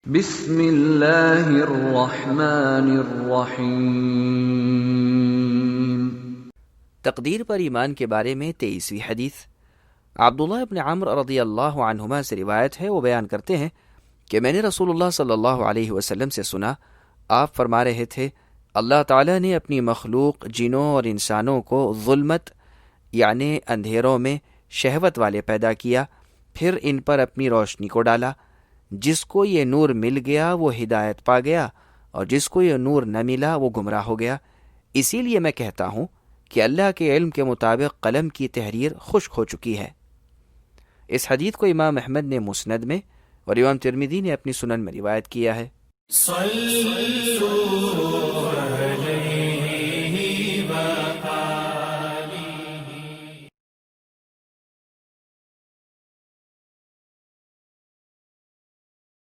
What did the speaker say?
بسم اللہ الرحمن الرحیم۔ تقدیر پر ایمان کے بارے میں 23ویں حدیث۔ عبداللہ ابن عمرو رضی اللہ عنہما سے روایت ہے، وہ بیان کرتے ہیں کہ میں نے رسول اللہ صلی اللہ علیہ وسلم سے سنا، آپ فرما رہے تھے، اللہ تعالیٰ نے اپنی مخلوق جنوں اور انسانوں کو ظلمت یعنی اندھیروں میں شہوت والے پیدا کیا، پھر ان پر اپنی روشنی کو ڈالا۔ جس کو یہ نور مل گیا وہ ہدایت پا گیا، اور جس کو یہ نور نہ ملا وہ گمراہ ہو گیا۔ اسی لیے میں کہتا ہوں کہ اللہ کے علم کے مطابق قلم کی تحریر خشک ہو چکی ہے۔ اس حدیث کو امام احمد نے مسند میں اور امام ترمذی نے اپنی سنن میں روایت کیا ہے۔